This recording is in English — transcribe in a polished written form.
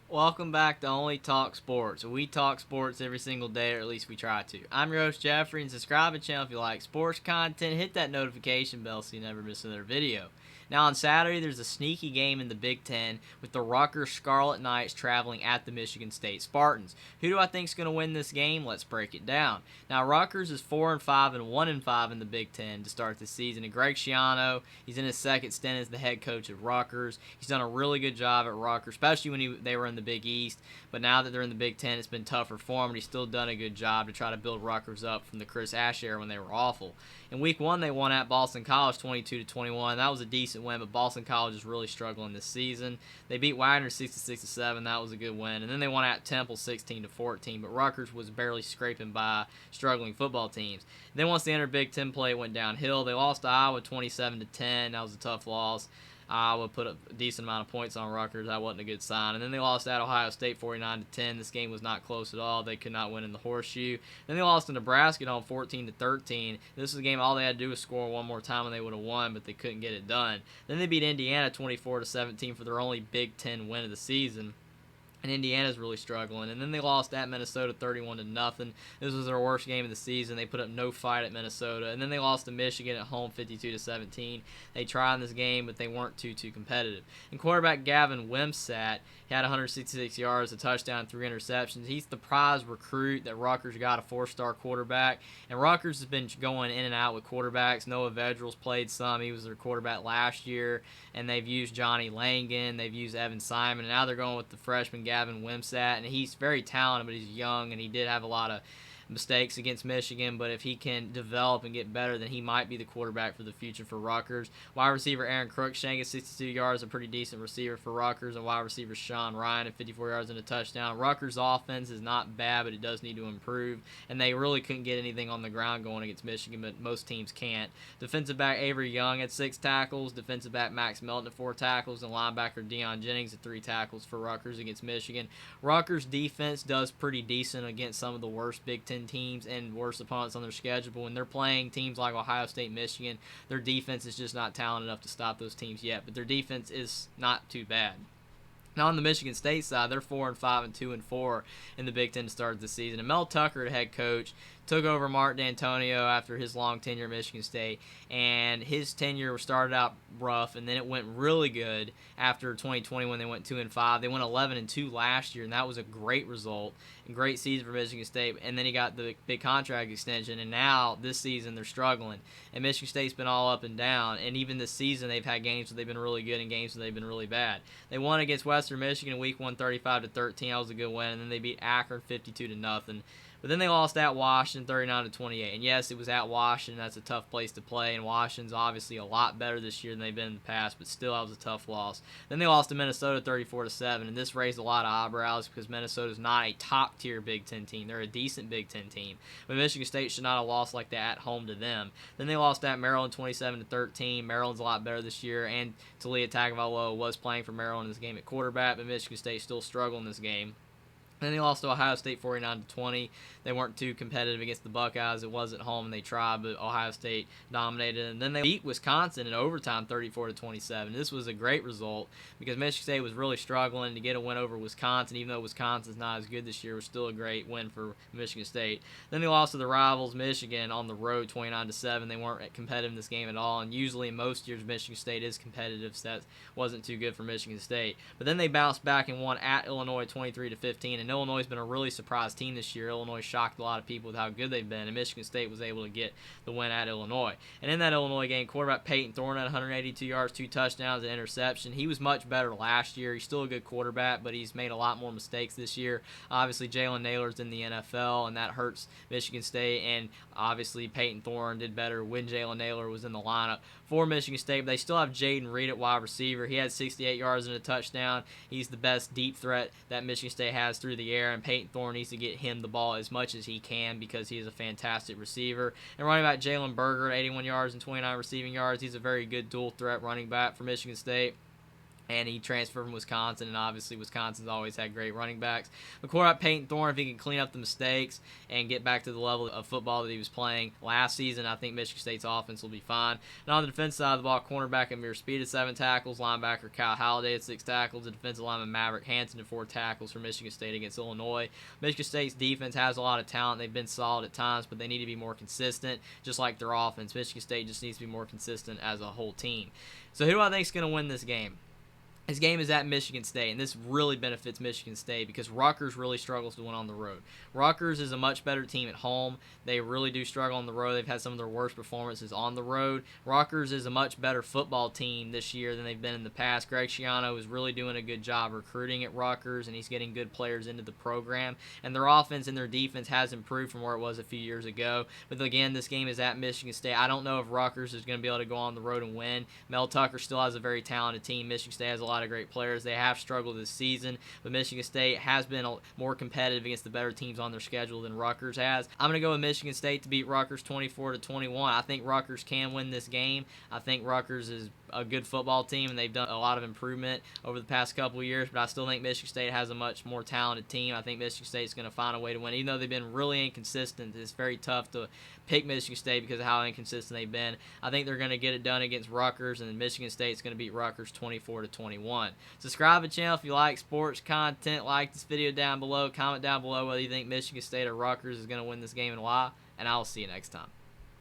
Welcome back to Only Talk Sports. We talk sports every single day, or at least we try to. I'm your host, Jeffrey, and subscribe to the channel if you like sports content. Hit that notification bell so you never miss another video. Now, on Saturday, there's a sneaky game in the Big Ten with the Rutgers Scarlet Knights traveling at the Michigan State Spartans. Who do I think is going to win this game? Let's break it down. Now, Rutgers is 4-5 and 1-5 in the Big Ten to start the season. And Greg Schiano, he's in his second stint as the head coach of Rutgers. He's done a really good job at Rutgers, especially when they were in the Big East. But now that they're in the Big Ten, it's been tougher for him, and he's still done a good job to try to build Rutgers up from the Chris Ash era when they were awful. In Week 1, they won at Boston College 22-21. That was a decent win, but Boston College is really struggling this season. They beat Wagner 66-7. That was a good win. And then they won at Temple 16-14. But Rutgers was barely scraping by struggling football teams. Then once they entered Big Ten play, it went downhill. They lost to Iowa 27-10. That was a tough loss. Iowa put a decent amount of points on Rutgers. That wasn't a good sign. And then they lost at Ohio State 49-10. This game was not close at all. They could not win in the horseshoe. Then they lost to Nebraska at home 14-13. This was a game all they had to do was score one more time and they would have won, but they couldn't get it done. Then they beat Indiana 24-17 for their only Big Ten win of the season. And Indiana's really struggling. And then they lost at Minnesota 31-0. This was their worst game of the season. They put up no fight at Minnesota. And then they lost to Michigan at home 52-17. They tried in this game, but they weren't too competitive. And quarterback Gavin Wimsatt, he had 166 yards, a touchdown, 3 interceptions. He's the prize recruit that Rutgers got, a 4-star quarterback. And Rutgers has been going in and out with quarterbacks. Noah Vedril's played some. He was their quarterback last year. And they've used Johnny Langan. They've used Evan Simon. And now they're going with the freshman Gavin Wimsatt. And he's very talented, but he's young. And he did have a lot of mistakes against Michigan, but if he can develop and get better, then he might be the quarterback for the future for Rutgers. Wide receiver Aaron Cruikshank at 62 yards, a pretty decent receiver for Rutgers, and wide receiver Sean Ryan at 54 yards and a touchdown. Rutgers' offense is not bad, but it does need to improve, and they really couldn't get anything on the ground going against Michigan, but most teams can't. Defensive back Avery Young at 6 tackles, defensive back Max Melton at 4 tackles, and linebacker Deion Jennings at 3 tackles for Rutgers against Michigan. Rutgers' defense does pretty decent against some of the worst Big Ten teams and worst opponents on their schedule. But when they're playing teams like Ohio State, Michigan, their defense is just not talented enough to stop those teams yet. But their defense is not too bad. Now on the Michigan State side, they're 4-5 and 2-4 in the Big Ten to start the season. And Mel Tucker, the head coach, took over Mark D'Antonio after his long tenure at Michigan State, and his tenure started out rough, and then it went really good after 2020 when they went 2-5. They went 11-2 last year, and that was a great result and great season for Michigan State. And then he got the big contract extension, and now this season they're struggling. And Michigan State's been all up and down, and even this season they've had games where they've been really good and games where they've been really bad. They won against Western Michigan in Week 1, 35-13. That was a good win, and then they beat Akron 52-0. But then they lost at Washington 39-28. And yes, it was at Washington. That's a tough place to play. And Washington's obviously a lot better this year than they've been in the past, but still that was a tough loss. Then they lost to Minnesota 34-7. And this raised a lot of eyebrows because Minnesota's not a top-tier Big Ten team. They're a decent Big Ten team. But Michigan State should not have lost like that at home to them. Then they lost at Maryland 27-13. Maryland's a lot better this year. And Talia Tagovailoa was playing for Maryland in this game at quarterback, but Michigan State still struggled in this game. Then they lost to Ohio State 49-20. They weren't too competitive against the Buckeyes. It was at home, and they tried, but Ohio State dominated. And then they beat Wisconsin in overtime 34-27. This was a great result because Michigan State was really struggling to get a win over Wisconsin, even though Wisconsin's not as good this year. It was still a great win for Michigan State. Then they lost to the rivals, Michigan, on the road 29-7. They weren't competitive in this game at all, and usually in most years Michigan State is competitive, so that wasn't too good for Michigan State. But then they bounced back and won at Illinois 23-15, and Illinois has been a really surprise team this year. Illinois shocked a lot of people with how good they've been, and Michigan State was able to get the win at Illinois. And in that Illinois game, quarterback Peyton Thorne had 182 yards, 2 touchdowns, and interception. He was much better last year. He's still a good quarterback, but he's made a lot more mistakes this year. Obviously, Jalen Naylor's in the NFL, and that hurts Michigan State, and obviously Peyton Thorne did better when Jalen Naylor was in the lineup for Michigan State. But they still have Jaden Reed at wide receiver. He had 68 yards and a touchdown. He's the best deep threat that Michigan State has through the air, and Peyton Thorne needs to get him the ball as much as he can because he is a fantastic receiver. And running back Jalen Berger at 81 yards and 29 receiving yards. He's a very good dual threat running back for Michigan State. and he transferred from Wisconsin, and obviously Wisconsin's always had great running backs. But quarterback Peyton Thorne, if he can clean up the mistakes and get back to the level of football that he was playing last season, I think Michigan State's offense will be fine. And on the defense side of the ball, cornerback Amir Speed at 7 tackles, linebacker Kyle Halliday at 6 tackles, the defensive lineman Maverick Hansen at 4 tackles for Michigan State against Illinois. Michigan State's defense has a lot of talent. They've been solid at times, but they need to be more consistent, just like their offense. Michigan State just needs to be more consistent as a whole team. So who do I think is going to win this game? This game is at Michigan State, and this really benefits Michigan State because Rutgers really struggles to win on the road. Rutgers is a much better team at home. They really do struggle on the road. They've had some of their worst performances on the road. Rutgers is a much better football team this year than they've been in the past. Greg Schiano is really doing a good job recruiting at Rutgers, and he's getting good players into the program. And their offense and their defense has improved from where it was a few years ago. But again, this game is at Michigan State. I don't know if Rutgers is going to be able to go on the road and win. Mel Tucker still has a very talented team. Michigan State has a lot of great players. They have struggled this season, but Michigan State has been more competitive against the better teams on their schedule than Rutgers has. I'm going to go with Michigan State to beat Rutgers 24-21. I think Rutgers can win this game. I think Rutgers is a good football team, and they've done a lot of improvement over the past couple of years, but I still think Michigan State has a much more talented team. I think Michigan State is going to find a way to win. Even though they've been really inconsistent, it's very tough to pick Michigan State because of how inconsistent they've been. I think they're going to get it done against Rutgers, and Michigan State's going to beat Rutgers 24-21. Subscribe to the channel if you like sports content. Like this video down below. Comment down below whether you think Michigan State or Rutgers is going to win this game and why, and I will see you next time.